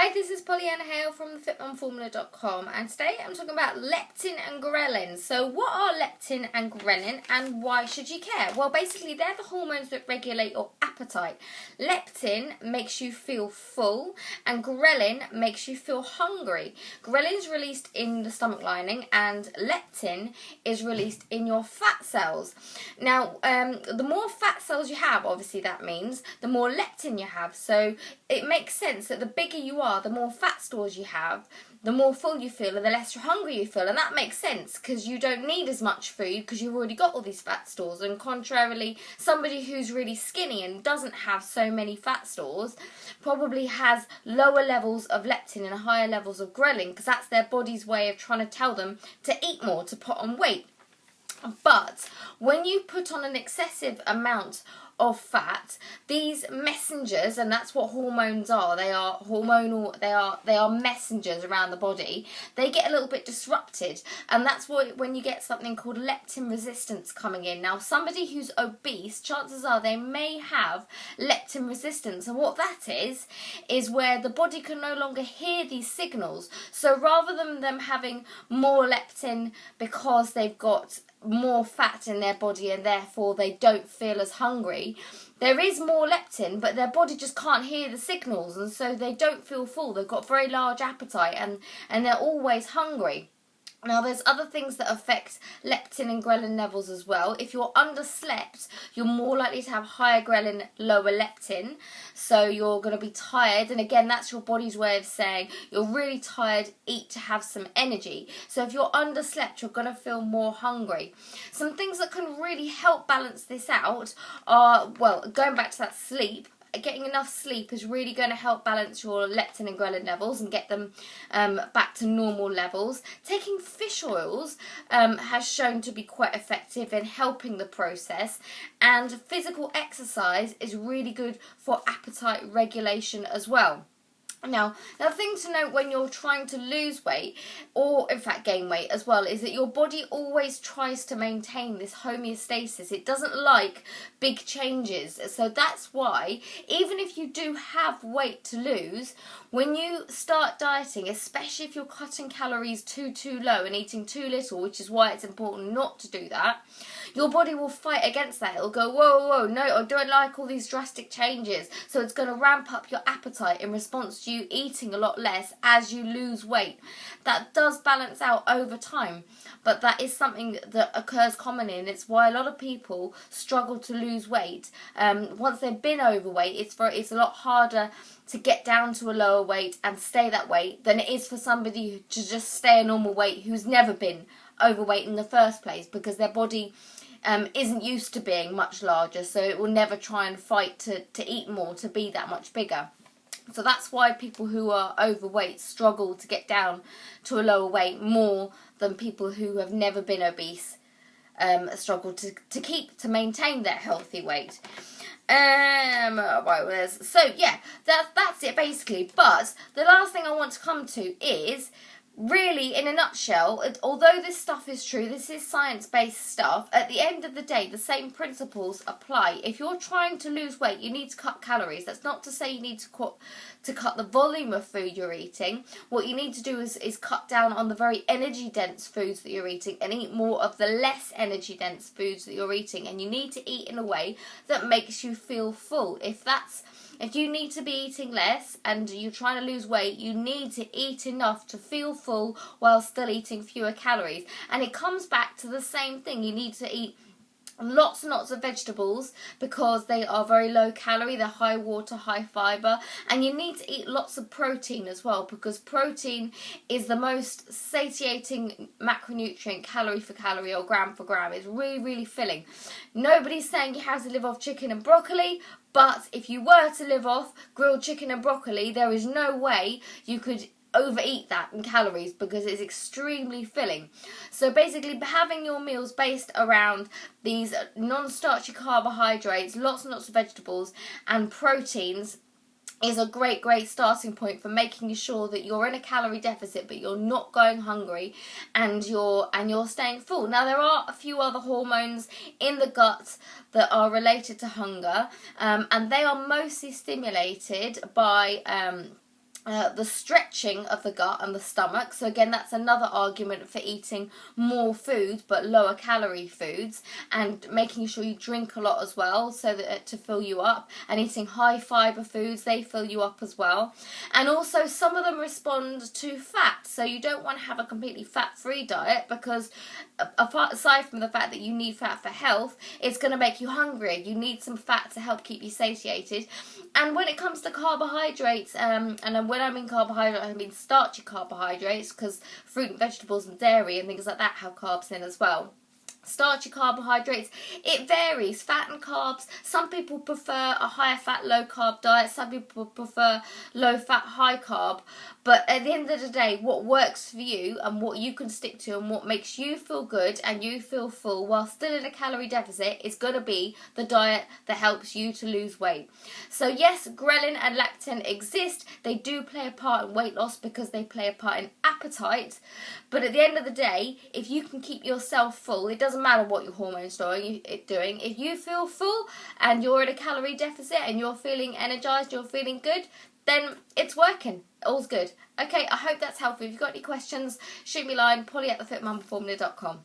Hi, this is Pollyanna Hale from thefitmumformula.com, and today I'm talking about leptin and ghrelin. So what are leptin and ghrelin, and why should you care? Well, basically they're the hormones that regulate your appetite. Leptin makes you feel full and ghrelin makes you feel hungry. Ghrelin is released in the stomach lining and leptin is released in your fat cells. Now, the more fat cells you have, obviously that means the more leptin you have. So it makes sense that the bigger you are, the more fat stores you have, the more full you feel and the less hungry you feel. And that makes sense because you don't need as much food because you've already got all these fat stores. And contrarily, somebody who's really skinny and doesn't have so many fat stores probably has lower levels of leptin and higher levels of ghrelin because that's their body's way of trying to tell them to eat more, to put on weight. But when you put on an excessive amount of fat, these messengers, and that's what hormones are, they are hormonal, they are messengers around the body, they get a little bit disrupted, and that's why when you get something called leptin resistance coming in. Now, somebody who's obese, chances are they may have leptin resistance, and what that is where the body can no longer hear these signals. So rather than them having more leptin because they've got more fat in their body and therefore they don't feel as hungry, there is more leptin, but their body just can't hear the signals, and so they don't feel full. They've got very large appetite and they're always hungry. Now, there's other things that affect leptin and ghrelin levels as well. If you're underslept, you're more likely to have higher ghrelin, lower leptin. So you're going to be tired. And again, that's your body's way of saying you're really tired, eat to have some energy. So if you're underslept, you're going to feel more hungry. Some things that can really help balance this out are, well, going back to that sleep. Getting enough sleep is really going to help balance your leptin and ghrelin levels and get them back to normal levels. Taking fish oils has shown to be quite effective in helping the process, and physical exercise is really good for appetite regulation as well. Now, the thing to note when you're trying to lose weight, or in fact gain weight as well, is that your body always tries to maintain this homeostasis. It doesn't like big changes. So that's why, even if you do have weight to lose, when you start dieting, especially if you're cutting calories too low and eating too little, which is why it's important not to do that, your body will fight against that. It'll go, whoa, no, I don't like all these drastic changes. So it's going to ramp up your appetite in response to you eating a lot less as you lose weight. That does balance out over time, but that is something that occurs commonly, and it's why a lot of people struggle to lose weight. Once they've been overweight, it's a lot harder to get down to a lower weight and stay that weight than it is for somebody to just stay a normal weight who's never been overweight in the first place, because their body isn't used to being much larger, so it will never try and fight to eat more, to be that much bigger. So that's why people who are overweight struggle to get down to a lower weight more than people who have never been obese struggle to maintain their healthy weight. So yeah, that's it basically. But the last thing I want to come to is, really, in a nutshell, although this stuff is true, this is science-based stuff, at the end of the day, the same principles apply. If you're trying to lose weight, you need to cut calories. That's not to say you need to cut the volume of food you're eating. What you need to do is cut down on the very energy-dense foods that you're eating and eat more of the less energy-dense foods that you're eating. And you need to eat in a way that makes you feel full. If you need to be eating less and you're trying to lose weight, you need to eat enough to feel full while still eating fewer calories. And it comes back to the same thing. You need to eat lots and lots of vegetables because they are very low calorie, they're high water, high fibre, and you need to eat lots of protein as well, because protein is the most satiating macronutrient, calorie for calorie or gram for gram. It's really filling. Nobody's saying you have to live off chicken and broccoli, but if you were to live off grilled chicken and broccoli, there is no way you could overeat that in calories because it's extremely filling. So basically, having your meals based around these non-starchy carbohydrates, lots and lots of vegetables and proteins is a great starting point for making sure that you're in a calorie deficit but you're not going hungry and you're staying full. Now, there are a few other hormones in the gut that are related to hunger, and they are mostly stimulated by the stretching of the gut and the stomach. So again, that's another argument for eating more food but lower calorie foods, and making sure you drink a lot as well, so that to fill you up, and eating high fiber foods, they fill you up as well. And also some of them respond to fat, so you don't want to have a completely fat-free diet, because aside from the fact that you need fat for health, it's going to make you hungry. You need some fat to help keep you satiated. And when it comes to carbohydrates, and when I mean carbohydrate, I mean starchy carbohydrates, because fruit and vegetables and dairy and things like that have carbs in as well. Starchy carbohydrates, it varies. Fat and carbs, some people prefer a higher fat, low carb diet, some people prefer low fat, high carb. But at the end of the day, what works for you and what you can stick to and what makes you feel good and you feel full while still in a calorie deficit is going to be the diet that helps you to lose weight. So yes, ghrelin and leptin exist. They do play a part in weight loss because they play a part in appetite. But at the end of the day, if you can keep yourself full, it doesn't matter what your hormones are doing. If you feel full and you're in a calorie deficit and you're feeling energized, you're feeling good, then it's working. All's good. Okay, I hope that's helpful. If you've got any questions, shoot me a line, polly@thefitmumformula.com.